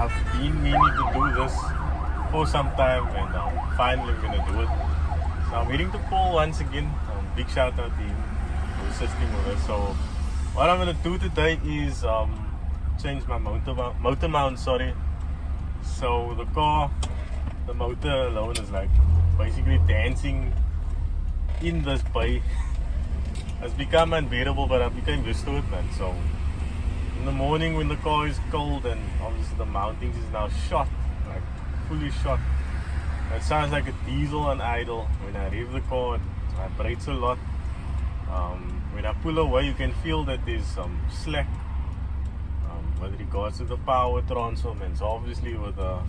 I've been meaning to do this for some time, and finally we're gonna do it. So I'm heading to Paul once again. Big shout out to him for assisting with us. So what I'm gonna do today is change my motor mount. Sorry. So the motor alone is like basically dancing in this bay. It's become unbearable, but I became used to it, man. So in the morning when the car is cold and obviously the mountings is now shot, like fully shot. It sounds like a diesel on idle. When I rev the car, it vibrates a lot. When I pull away, you can feel that there's some slack with regards to the power transfer. And so obviously with the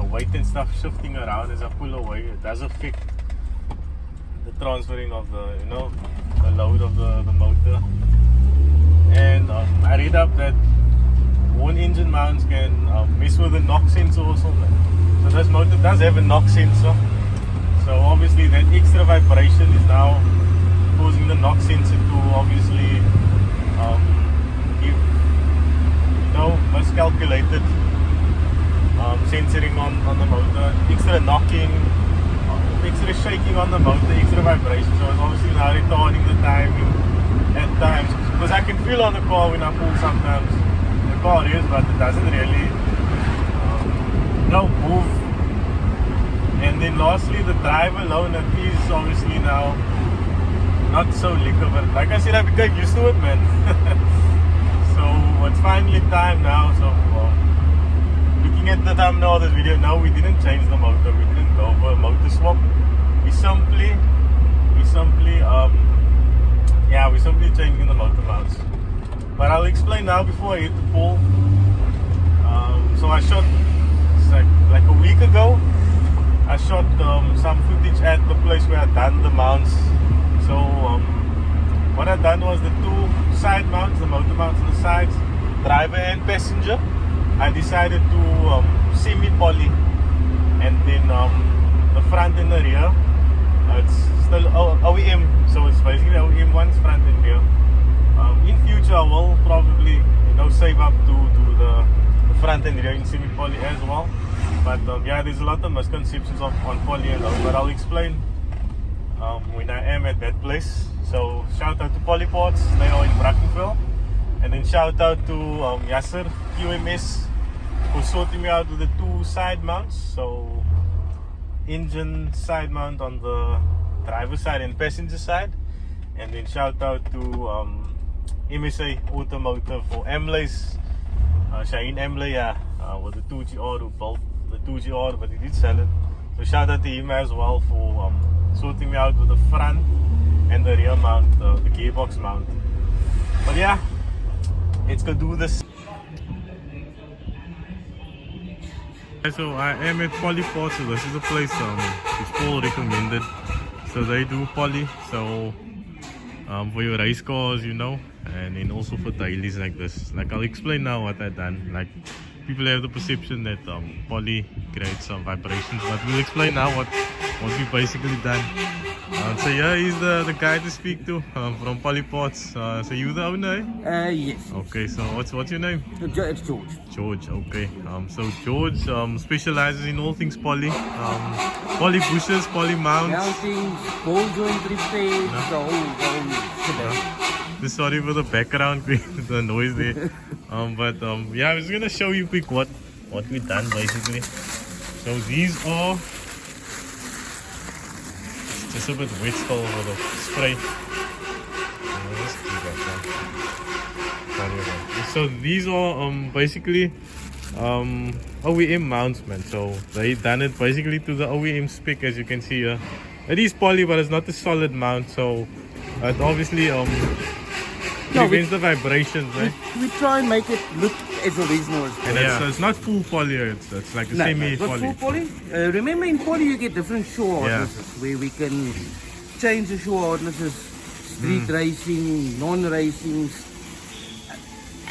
weight and stuff shifting around as I pull away, it does affect the transferring of the load of the motor. And I read up that worn engine mounts can mess with the knock sensor also. So this motor does have a knock sensor. So obviously that extra vibration is now causing the knock sensor to obviously give miscalculated sensoring on the motor, extra knocking, extra shaking on the motor, extra vibration. So it's obviously now retarding the timing at times, because I can feel on the car when I pull sometimes the car is, but it doesn't really move. And then lastly, the drive alone, it is obviously now not so liquor, but like I said, I became used to it, man. So it's finally time now. So looking at the thumbnail of this video, no, we didn't change the motor, we didn't go for a motor swap. We simply changing the motor mounts. But I'll explain now before I hit the pole. So I shot like a week ago. I shot some footage at the place where I done the mounts. So what I done was the two side mounts, the motor mounts on the sides, driver and passenger. I decided to semi-poly, and then the front and the rear, it's still OEM, so it's basically OEM ones, front and rear. In future I will probably save up to do the front and rear in semi-poly as well. But yeah, there's a lot of misconceptions on poly alone, but I'll explain when I am at that place. So shout out to Polyports, they are in Brackenfell. And then shout out to Yasser QMS for sorting me out with the two side mounts. So engine side mount on the driver side and passenger side. And then shout out to MSA Automotive for Amlays, Shaheen Amlay, with the 2GR who built the 2GR, but he did sell it. So shout out to him as well for sorting me out with the front and the rear mount, the gearbox mount. But yeah, let's go do this. So I am at Polyport. So this is a place which Paul recommended. So they do poly, so for your race cars, and then also for dailies like this. Like I'll explain now what I've done. Like people have the perception that poly creates some vibrations, but we'll explain now what we've basically done. So yeah, he's the guy to speak to from Polyports. So you the owner? Yes. Okay, so what's your name? It's George. George, okay. So George specializes in all things poly. Poly bushes, poly mounts. Mountings, ball joint repairs, the whole shebang. Sorry for the background, the noise there. But yeah, I was gonna show you quick what we've done basically. So these are just a bit wet still for the spray. So these are basically OEM mounts, man. So they done it basically to the OEM spec, as you can see here. It is poly, but it's not a solid mount, so it obviously prevents the vibrations, right? We try and make it look as original as possible. And so it's not full poly, it's like a semi-poly. Full poly. Remember, in poly you get different shore hardnesses where we can change the shore hardnesses, street racing, non-racing,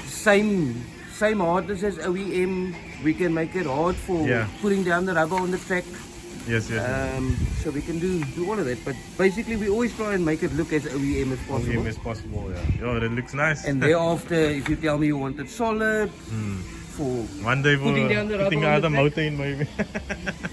same hardness as OEM. We can make it hard for putting down the rubber on the track. Yes. So we can do all of that, but basically we always try and make it look as OEM as possible. OEM as possible, yeah. It looks nice. And thereafter, if you tell me you want it solid, for One day for putting down the putting rubber on the the track. motor in maybe.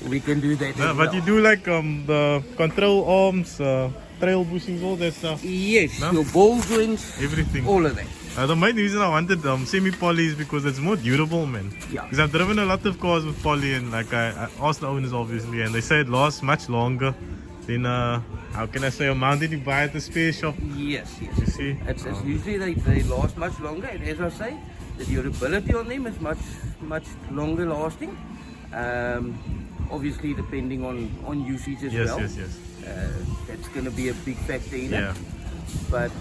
We can do that. No, as but well. you do like the control arms, trail bushings, all that stuff. Yes, No? your ball joints, Everything. all of that. The main reason I wanted semi-poly is because it's more durable, man. Yeah. Because I've driven a lot of cars with poly, and like I asked the owners obviously, and they say it lasts much longer than how can I say, a mount that you buy at the spare shop. Yes, You yes. see? It's usually they last much longer, and as I say, the durability on them is much longer lasting. Obviously, depending on usage as Yes, well. yes, yes. That's going to be a big factor in Yeah. it. But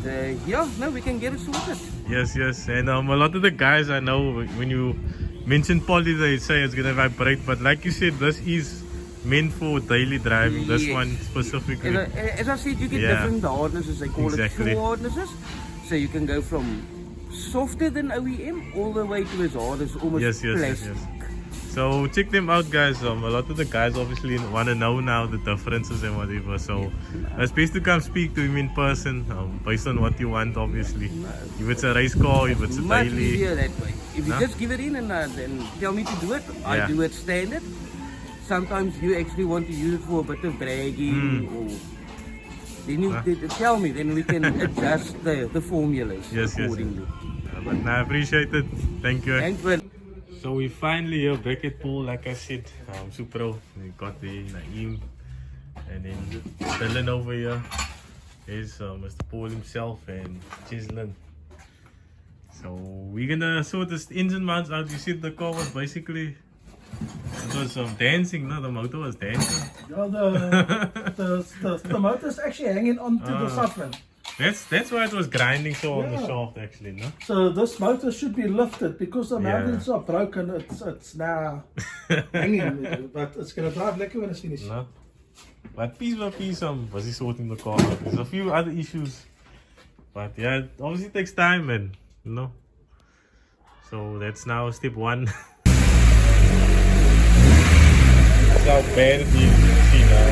yeah, no, we can get it sorted. Yes, yes. And a lot of the guys I know, when you mention poly, they say it's gonna vibrate. But like you said, this is meant for daily driving. This Yes. one specifically. As I said, you get Yeah. different hardnesses. They call Exactly. it shore hardnesses. So you can go from softer than OEM all the way to as hard as almost Yes, yes, yes, plastic. yes. So check them out, guys. A lot of the guys obviously want to know now the differences and whatever. So it's best to come speak to him in person, based on what you want, obviously. If it's a race car, if it's a Much daily. easier that way. If you Huh? just give it in and then tell me to do it, I Yeah. do it standard. Sometimes you actually want to use it for a bit of bragging, or then you tell me, then we can adjust the formulas Yes, yes, yes. accordingly. But I appreciate it. Thank you. Thanks, man. So we finally here back at pool, like I said, Supro. We got the Naeem, and then Dylan over here is Mr. Paul himself and Chislin. So we're gonna sort this engine mounts out. You see the car was basically, it was dancing, no? The motor was dancing. Yeah, the motor's actually hanging onto the subframe. That's why it was grinding so on the Yeah. shaft actually, no? So this motor should be lifted because the Yeah. mountains are broken. It's now hanging, but it's gonna drive lekker when it's finished. No. But piece by piece, was he sorting the car out. There's a few other issues. But yeah, it obviously takes time, and you know. So that's now step one. That's how bad it is, you see now.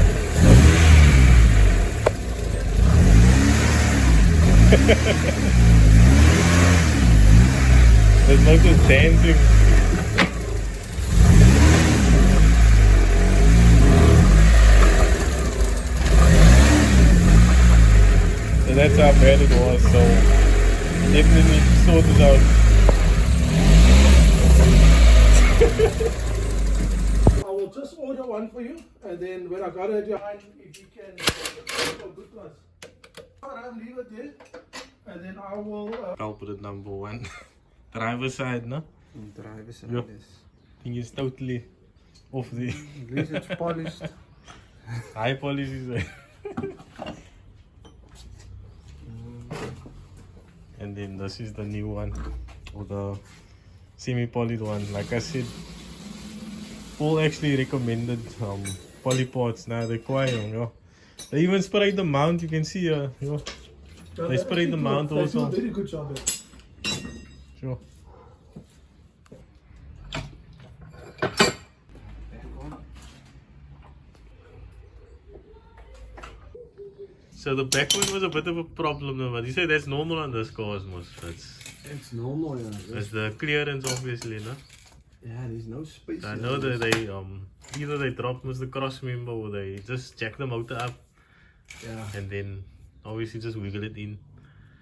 The motor's dancing. So that's how bad it was. So definitely need to sort it out. I will just order one for you, and then when I got it behind, if you can go good ones. I'll leave it there, and then I will. Culprit number one. Driver's side, no? Driver's side, Yep. Thing is totally off the At least it's polished. high policies. And then this is the new one, or the semi-polyed one. Like I said, Paul actually recommended poly parts. Now they're quite, you know. They even sprayed the mount. You can see, you know, they sprayed the mount They do also. a very good job there. Sure. So the back one was a bit of a problem, though, but you say that's normal on this cosmos. It's normal, yeah. That's the clearance, obviously, no? Yeah, there's no space. I know that they either they dropped with the cross member or they just jack the motor up Yeah, and then obviously just wiggle it in.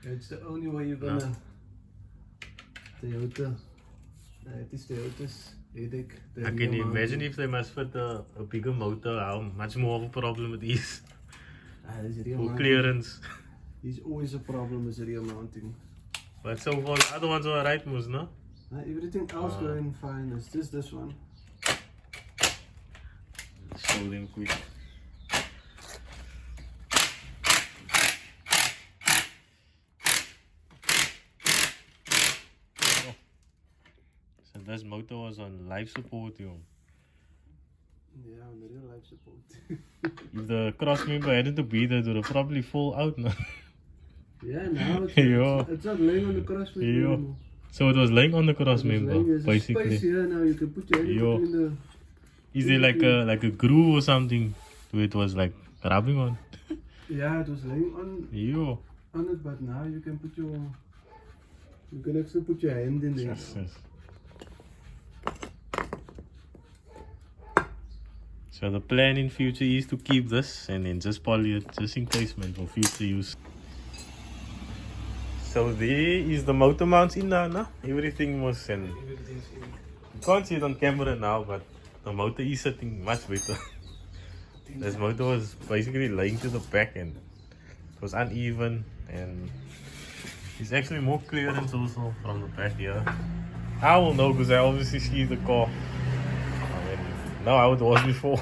it's the only way you're gonna. Toyota. It is Toyota's headache. I can imagine if they must fit a bigger motor, how much more of a problem it is for clearance. There's always a problem with rear mounting. But so far the other ones are right, Moose, no? Everything else going fine. It's just this one. Show them quick. So this motor was on life support, yo. Yeah, on the real life support. If the cross member hadn't to be there, it would have probably fall out now. Yeah, now Yeah. it's not laying on the cross member Yeah. anymore. So it was laying on the cross It's member, laying- there's a space basically. here now. You can put your hand Yeah. between the. Is there like a groove or something where it was like rubbing on? Yeah, it was laying Yo. on it, but now you can put your. You can actually put your hand in there. Yes, yes. So the plan in future is to keep this and then just poly it just in case, man, for future use. So there is the motor mounts in there, no? Everything was in. You can't see it on camera now, but the motor is sitting much better. This motor was basically laying to the back and it was uneven, and it's actually more clearance also from the back here. I will know because I obviously see the car. I mean, now how it was before.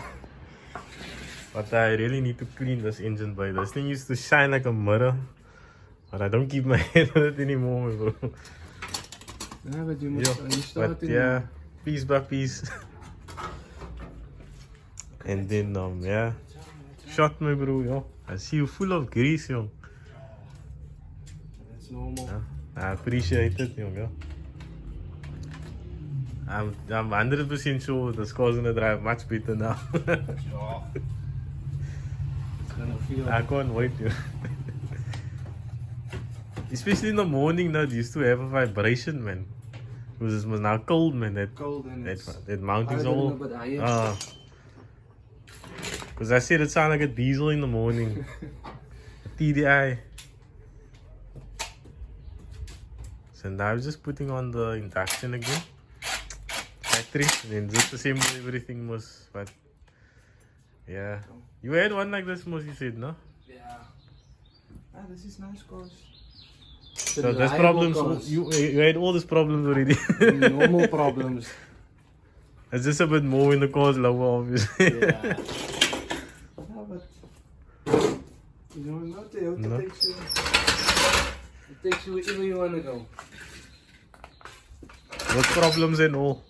But I really need to clean this engine bay. This thing used to shine like a mirror. But I don't keep my hand on it anymore, bro. Yeah, but you must only start but yeah, piece by piece. And then yeah, shot me, bro. Yo, I see you full of grease, yo. That's normal. Yeah, I appreciate it, yo. I'm 100% sure this car's gonna drive much better now. Yeah. It's gonna feel. I can't wait, yo. Especially in the morning now, it used to have a vibration, man. Because it was now cold, man. Cold and that mounting's all. Because I said it sounded like a diesel in the morning. TDI. So now I'm just putting on the induction again. Factory. And then just assemble everything, Mos. But yeah. You had one like this, Mos, you said, no? Yeah. Ah, this is nice, cause. So there's problems. You had all these problems already. Normal problems. It's just a bit more when the car's lower, obviously. Yeah. No, but you know, not the auto No. takes you. It takes you wherever you wanna go. What problems and all.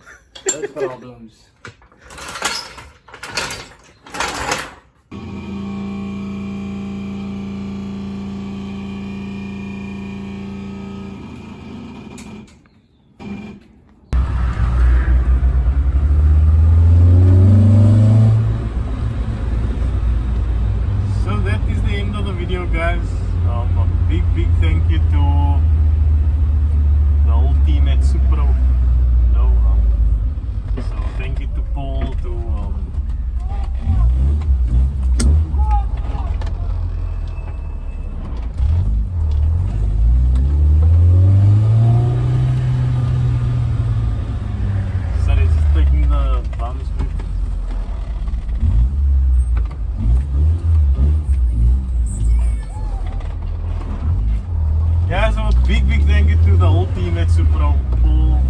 What problems? So that is the end of the video, guys. A big thank you to the whole team at Supro. So thank you to Paul, to so they're just taking the bumps with. Yeah, so a big thank you to the whole team at Supro, Paul,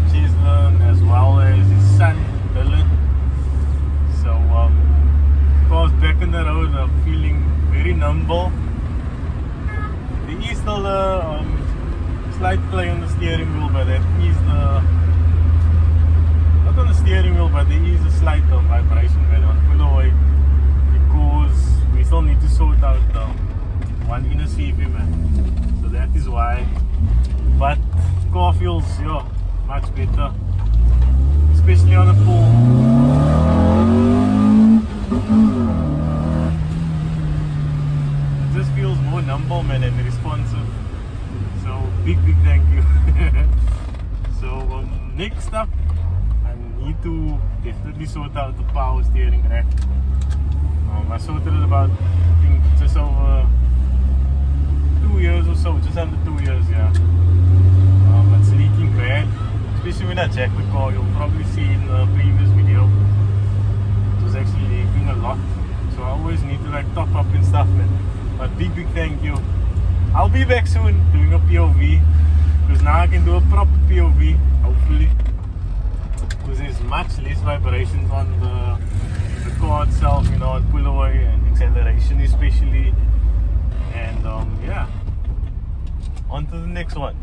Chislin, as well as his son, Dylan. So, of course, back on the road, I'm feeling very nimble. There is still a slight play on the steering wheel, but that is not on the steering wheel, but there is a slight vibration going on. Pull away, because we still need to sort out one inner CV, man. So that is why. But car feels much better, especially on a pull. It just feels more nimble, man, and responsive. So big thank you. So next up, I need to definitely sort out the power steering rack. I sorted it about, I think, just over 2 years or so, just under 2 years, yeah. It's leaking bad, especially when I jack the car. You'll probably see in the previous video it was actually leaking a lot, so I always need to like top up and stuff, man. But big thank you. I'll be back soon doing a POV, because now I can do a proper POV, hopefully, because there's much less vibrations on the car itself, you know, on pull away and acceleration especially. And yeah, on to the next one.